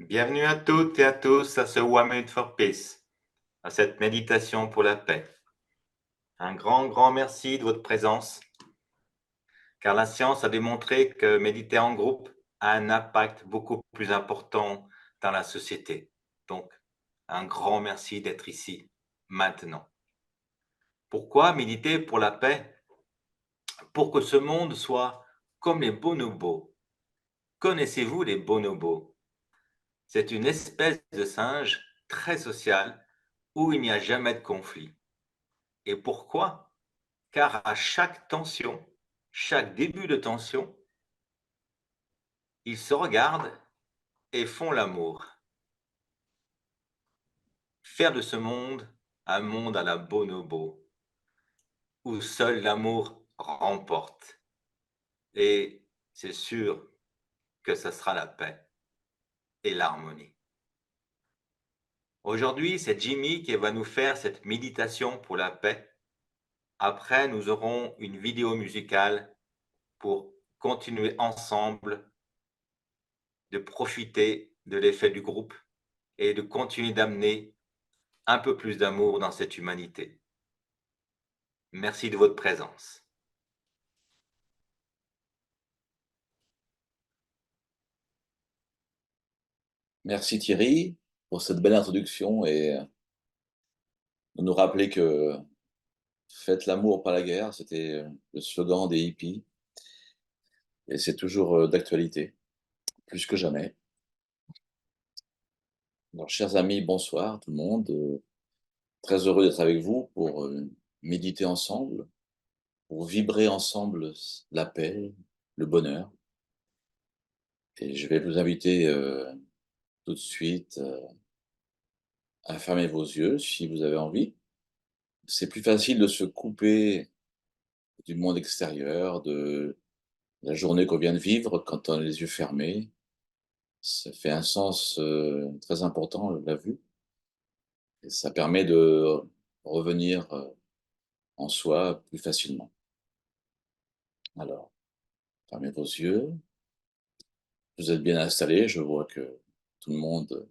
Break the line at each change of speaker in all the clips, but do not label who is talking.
Bienvenue à toutes et à tous à ce One Minute for Peace, à cette méditation pour la paix. Un grand merci de votre présence, car la science a démontré que méditer en groupe a un impact beaucoup plus important dans la société. Donc, un grand merci d'être ici, maintenant. Pourquoi méditer pour la paix? Pour que ce monde soit comme les bonobos. Connaissez-vous les bonobos? C'est une espèce de singe très sociale où il n'y a jamais de conflit. Et pourquoi? Car à chaque tension, chaque début de tension, ils se regardent et font l'amour. Faire de ce monde un monde à la bonobo, où seul l'amour remporte. Et c'est sûr que ce sera la paix et l'harmonie. Aujourd'hui, c'est Jimmy qui va nous faire cette méditation pour la paix. Après, nous aurons une vidéo musicale pour continuer ensemble de profiter de l'effet du groupe et de continuer d'amener un peu plus d'amour dans cette humanité. Merci de votre présence.
Merci Thierry pour cette belle introduction et de nous rappeler que faites l'amour, pas la guerre, c'était le slogan des hippies et c'est toujours d'actualité, plus que jamais. Alors, chers amis, bonsoir tout le monde. Très heureux d'être avec vous pour méditer ensemble, pour vibrer ensemble la paix, le bonheur. Et je vais vous inviter tout de suite à fermer vos yeux si vous avez envie. C'est plus facile de se couper du monde extérieur, de la journée qu'on vient de vivre quand on a les yeux fermés. Ça fait un sens très important, la vue, et ça permet de revenir en soi plus facilement. Alors, fermez vos yeux. Vous êtes bien installés. Je vois que tout le monde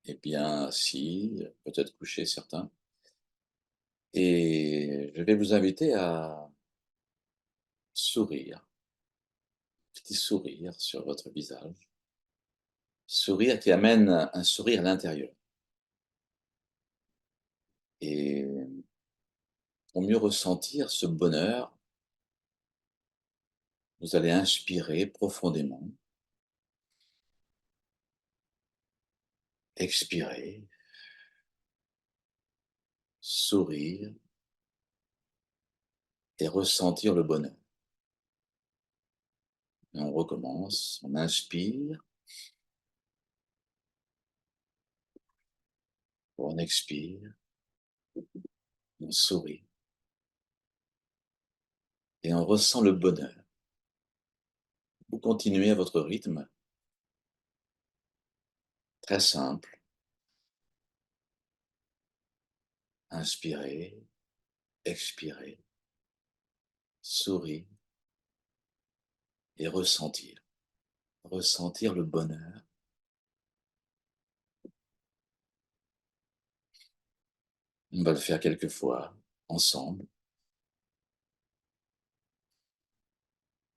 est bien assis, peut-être couché certains. Et je vais vous inviter à sourire, petit sourire sur votre visage. Sourire qui amène un sourire à l'intérieur. Et pour mieux ressentir ce bonheur, vous allez inspirer profondément, expirer, sourire et ressentir le bonheur. Et on recommence, on inspire, on expire, on sourit et on ressent le bonheur. Vous continuez à votre rythme, très simple. Inspirez, expirez, sourire et ressentir. Ressentir le bonheur. On va le faire quelques fois, ensemble,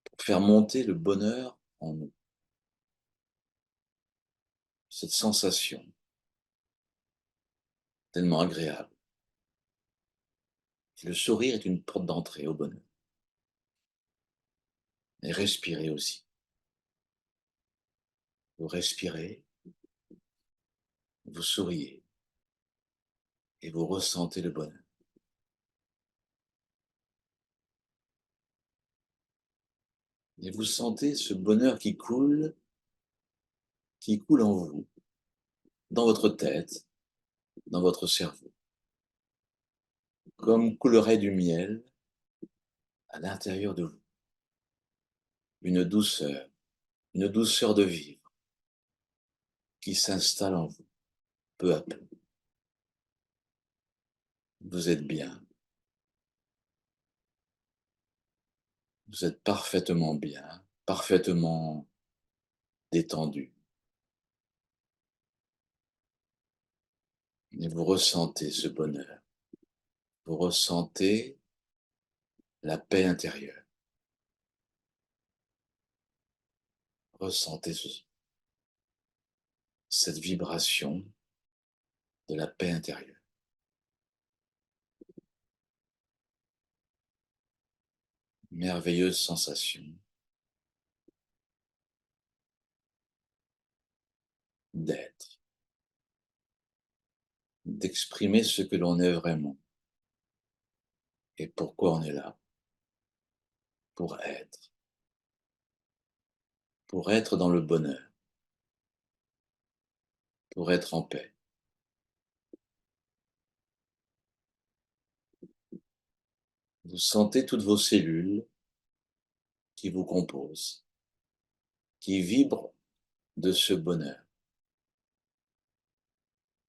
pour faire monter le bonheur en nous. Cette sensation tellement agréable. Et le sourire est une porte d'entrée au bonheur. Et respirez aussi. Vous respirez, vous souriez et vous ressentez le bonheur. Et vous sentez ce bonheur qui coule en vous, dans votre tête, dans votre cerveau, comme coulerait du miel à l'intérieur de vous. Une douceur de vivre qui s'installe en vous, peu à peu. Vous êtes bien, vous êtes parfaitement bien, parfaitement détendu, Et vous ressentez ce bonheur. Vous ressentez la paix intérieure. Ressentez cette vibration de la paix intérieure. Merveilleuse sensation d'être, d'exprimer ce que l'on est vraiment et pourquoi on est là, pour être dans le bonheur, pour être en paix. Vous sentez toutes vos cellules qui vous composent, qui vibrent de ce bonheur.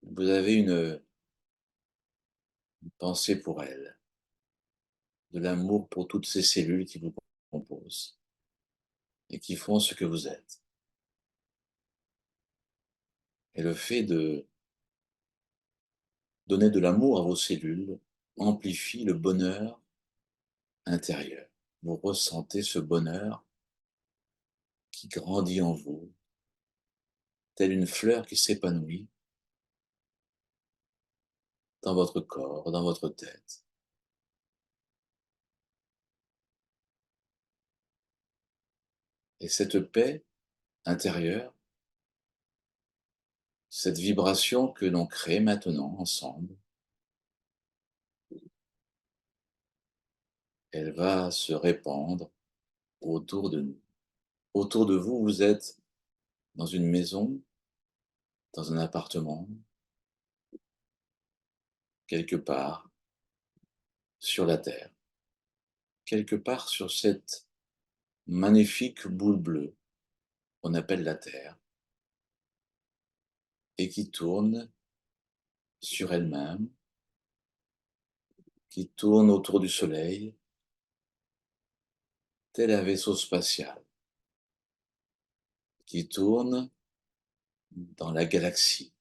Vous avez une pensée pour elles, de l'amour pour toutes ces cellules qui vous composent et qui font ce que vous êtes. Et le fait de donner de l'amour à vos cellules amplifie le bonheur intérieur. Vous ressentez ce bonheur qui grandit en vous, telle une fleur qui s'épanouit dans votre corps, dans votre tête. Et cette paix intérieure, cette vibration que l'on crée maintenant ensemble, elle va se répandre autour de nous. Autour de vous, vous êtes dans une maison, dans un appartement, quelque part sur la terre, quelque part sur cette magnifique boule bleue qu'on appelle la Terre et qui tourne sur elle-même, qui tourne autour du Soleil, tel un vaisseau spatial, qui tourne dans la galaxie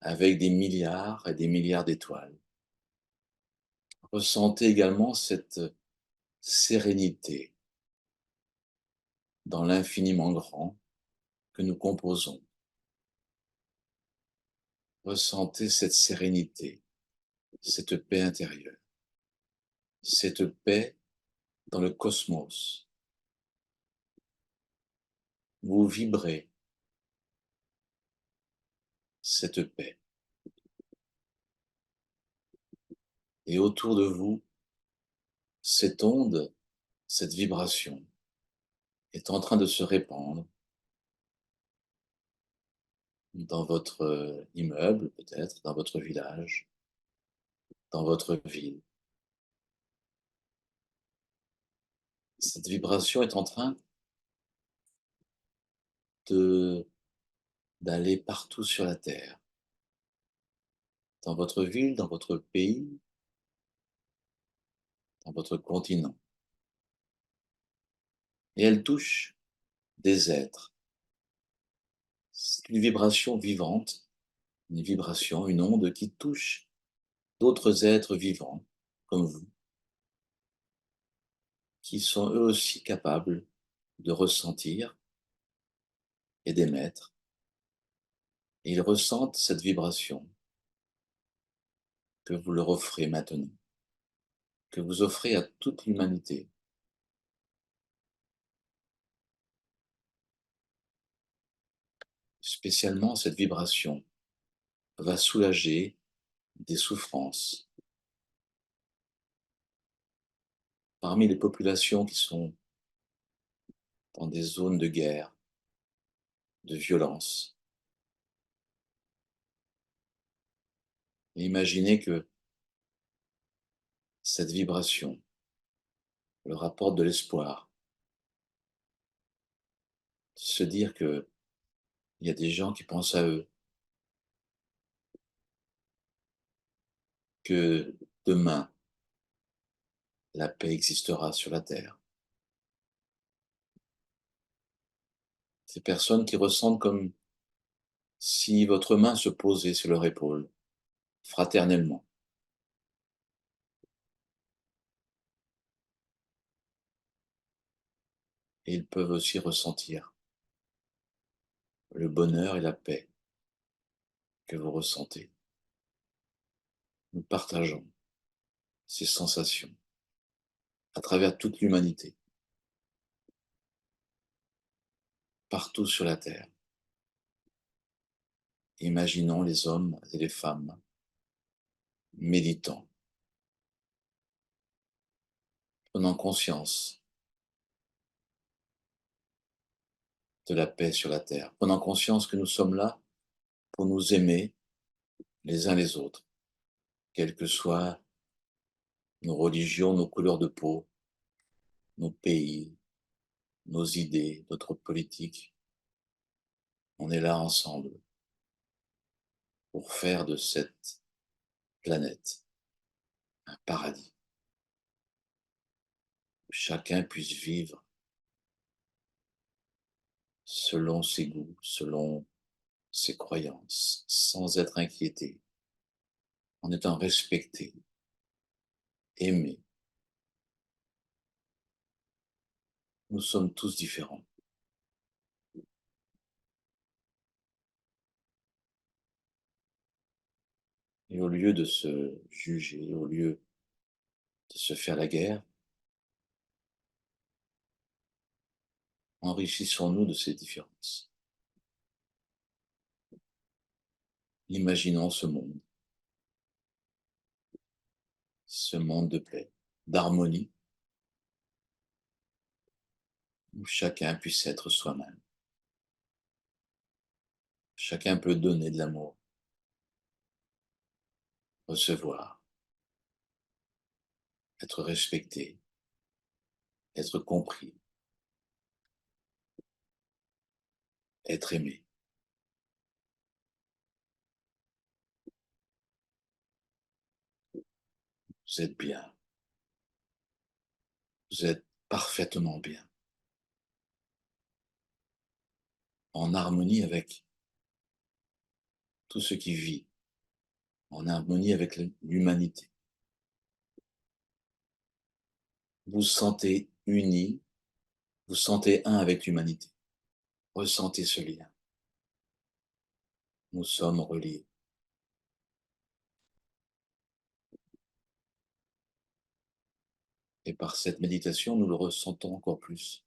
avec des milliards et des milliards d'étoiles. Ressentez également cette sérénité dans l'infiniment grand que nous composons. Ressentez cette sérénité, cette paix intérieure, cette paix dans le cosmos. Vous vibrez cette paix. Et autour de vous, cette onde, cette vibration est en train de se répandre dans votre immeuble, peut-être, dans votre village, dans votre ville. Cette vibration est en train d'aller partout sur la Terre, dans votre ville, dans votre pays, dans votre continent. Et elle touche des êtres. C'est une vibration vivante, une vibration, une onde qui touche d'autres êtres vivants, comme vous, qui sont eux aussi capables de ressentir et d'émettre. Et ils ressentent cette vibration que vous leur offrez maintenant, que vous offrez à toute l'humanité. Spécialement, cette vibration va soulager des souffrances parmi les populations qui sont dans des zones de guerre, de violence. Et imaginez que cette vibration leur apporte de l'espoir, se dire qu'il y a des gens qui pensent à eux, que demain, la paix existera sur la terre. Ces personnes qui ressentent comme si votre main se posait sur leur épaule, fraternellement. Et ils peuvent aussi ressentir le bonheur et la paix que vous ressentez. Nous partageons ces sensations à travers toute l'humanité, partout sur la Terre. Imaginons les hommes et les femmes méditant, prenant conscience de la paix sur la Terre, prenant conscience que nous sommes là pour nous aimer les uns les autres, quelles que soient nos religions, nos couleurs de peau, nos pays, nos idées, notre politique. On est là ensemble pour faire de cette planète un paradis, où chacun puisse vivre selon ses goûts, selon ses croyances, sans être inquiété, en étant respecté, aimé. Nous sommes tous différents. Et au lieu de se juger, au lieu de se faire la guerre, enrichissons-nous de ces différences. Imaginons ce monde de paix, d'harmonie, où chacun puisse être soi-même. Chacun peut donner de l'amour, recevoir, être respecté, être compris, être aimé. Vous êtes bien, vous êtes parfaitement bien, en harmonie avec tout ce qui vit, en harmonie avec l'humanité. Vous vous sentez unis, vous sentez un avec l'humanité. Ressentez ce lien. Nous sommes reliés. Et par cette méditation, nous le ressentons encore plus.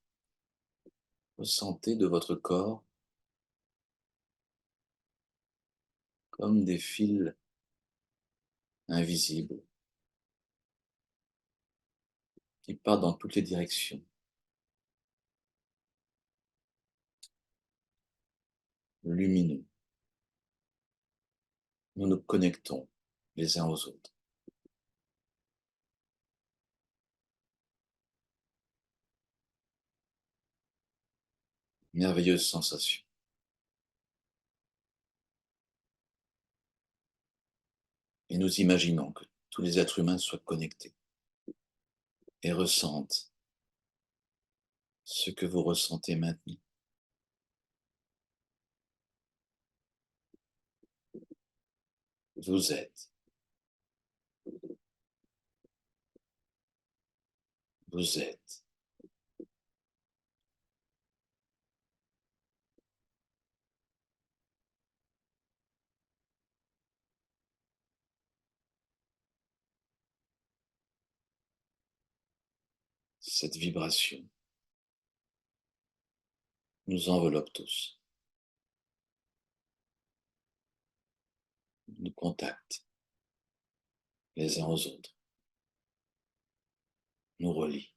Ressentez de votre corps comme des fils invisibles qui partent dans toutes les directions. Lumineux. Nous nous connectons les uns aux autres. Merveilleuse sensation. Et nous imaginons que tous les êtres humains soient connectés et ressentent ce que vous ressentez maintenant. Vous êtes. Vous êtes. Cette vibration nous enveloppe tous, nous contacte les uns aux autres, nous relie.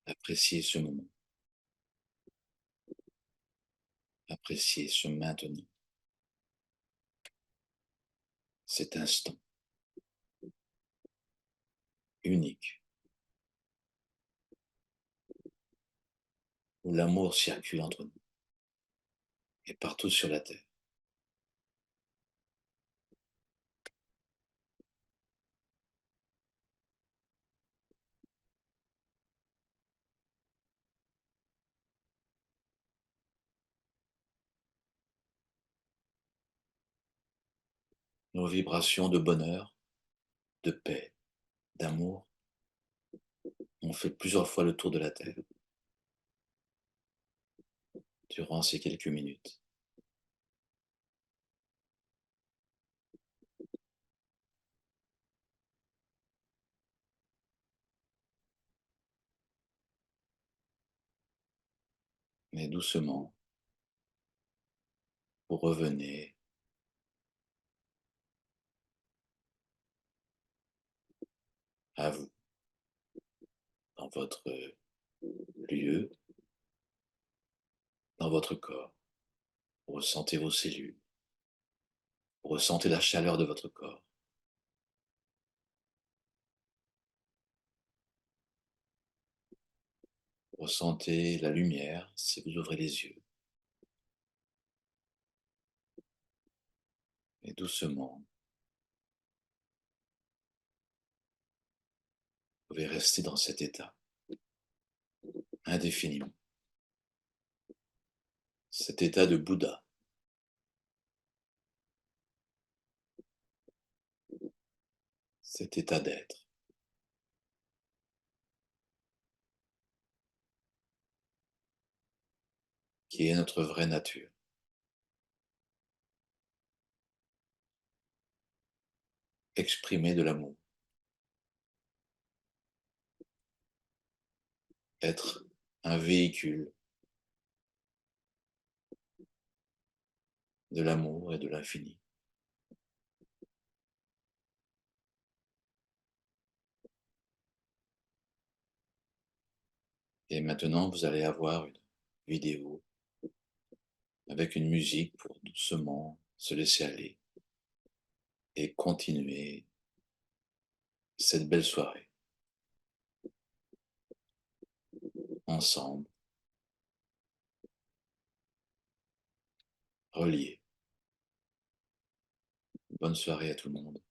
Appréciez ce moment, appréciez ce maintenant, cet instant unique où l'amour circule entre nous et partout sur la terre. nos vibrations de bonheur, de paix, d'amour ont fait plusieurs fois le tour de la Terre durant ces quelques minutes. Mais doucement, vous revenez à vous, dans votre lieu, dans votre corps. Vous ressentez vos cellules, vous ressentez la chaleur de votre corps. Vous ressentez la lumière si vous ouvrez les yeux. Et doucement, vous pouvez rester dans cet état indéfiniment. Cet état de Bouddha, cet état d'être, qui est notre vraie nature. Exprimer de l'amour, être un véhicule de l'amour et de l'infini. Et maintenant, vous allez avoir une vidéo avec une musique pour doucement se laisser aller et continuer cette belle soirée ensemble, reliés. Bonne soirée à tout le monde.